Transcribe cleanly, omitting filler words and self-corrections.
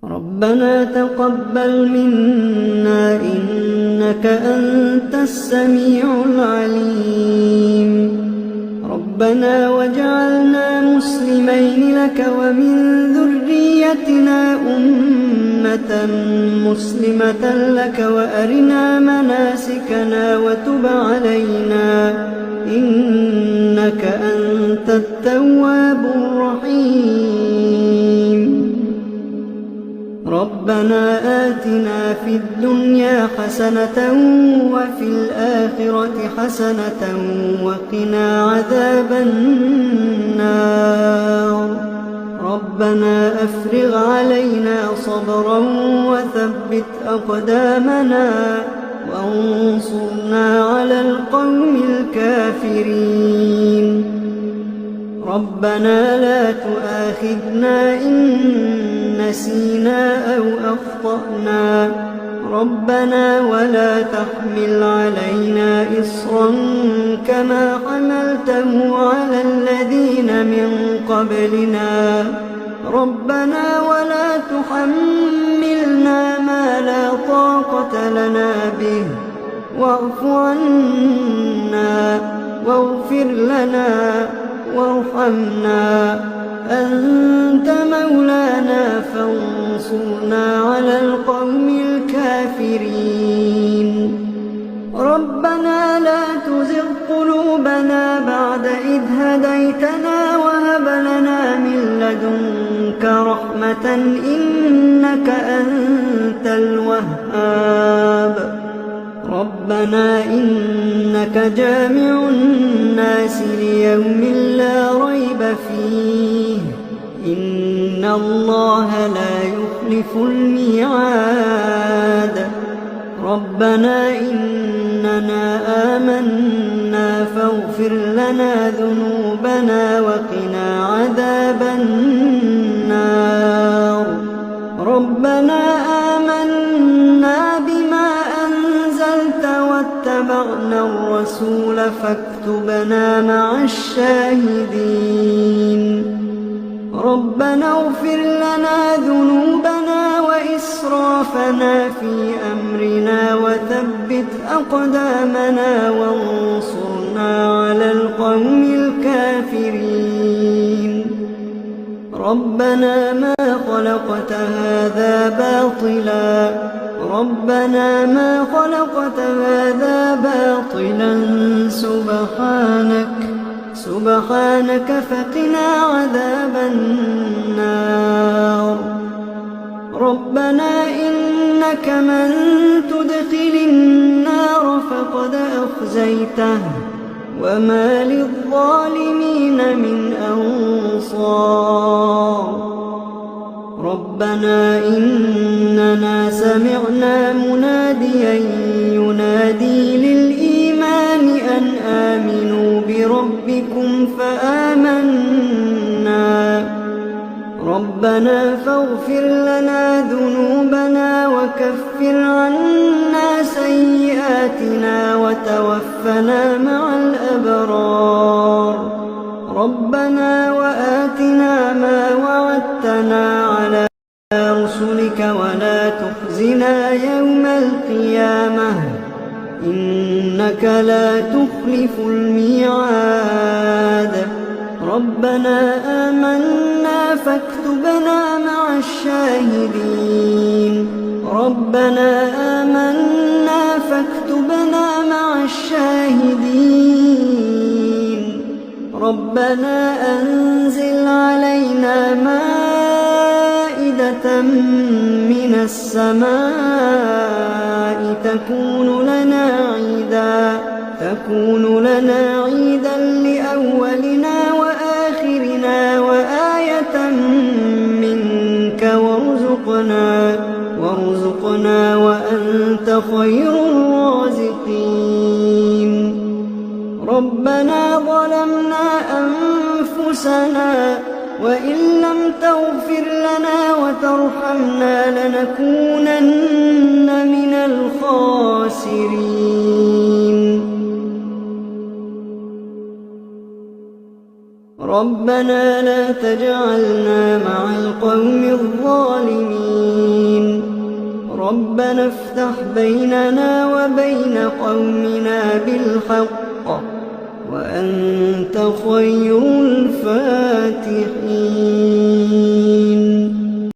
ربنا تقبل منا إنك أنت السميع العليم. ربنا واجعلنا مسلمين لك ومن ذريتنا أمة مسلمة لك وأرنا مناسكنا وتب علينا إنك أنت التواب الرحيم. ربنا آتنا في الدنيا حسنة وفي الآخرة حسنة وقنا عذاب النار. ربنا أفرغ علينا صبرا وثبت أقدامنا وانصرنا على القوم الكافرين. ربنا لا تؤاخذنا إن نسينا أو أخطأنا. ربنا ولا تحمل علينا إصرا كما حملته على الذين من قبلنا. ربنا ولا تحملنا ما لا طاقة لنا به واعف عنا واغفر لنا وارحمنا أنت مولانا فانصرنا على القوم الكافرين. ربنا لا تزغ قلوبنا بعد إذ هديتنا وهب لنا من لدنك رحمة إنك أنت الوهاب. ربنا إنك جامع الناس ليوم لا ريب فيه إن الله لا يخلف الميعاد. ربنا إننا آمنا فاغفر لنا ذنوبنا وقنا عذاب النار. ربنا آمنا بما أنزلت واتبعنا الرسول فاكتبنا مع الشاهدين. ربنا اغفر لنا ذنوبنا وإسرافنا في أمرنا وثبت أقدامنا وانصرنا على القوم الكافرين. ربنا ما خلقت هذا باطلا. ربنا ما خلقت هذا باطلا سبحانك فقنا عذاب النار. ربنا إنك من تدخل النار فقد أخزيته وما للظالمين من أنصار. ربنا إننا سمعنا مناديا ينادي للإيمان أن آمنوا بربكم فآمنا. ربنا فاغفر لنا ذنوبنا وكفر عنا سيئاتنا وتوفنا مع الأبرار. ربنا وآتنا ما وعدتنا على رسلك ولا تخزنا يوم القيامة إنك لا تخلف الميعاد. ربنا آمنا فاكتبنا مع الشاهدين. ربنا آمنا فاكتبنا مع الشاهدين. ربنا أنزل علينا مائدة من السماء تكون لنا عيدا لأولنا وآخرنا وآية منك وارزقنا وأنت خير الرازقين. ربنا ظلمنا أنفسنا وإن لم تغفر لنا وترحمنا لنكونن من الخاسرين. ربنا لا تجعلنا مع القوم الظالمين. ربنا افتح بيننا وبين قومنا بالحق وأنت خير الفاتحين.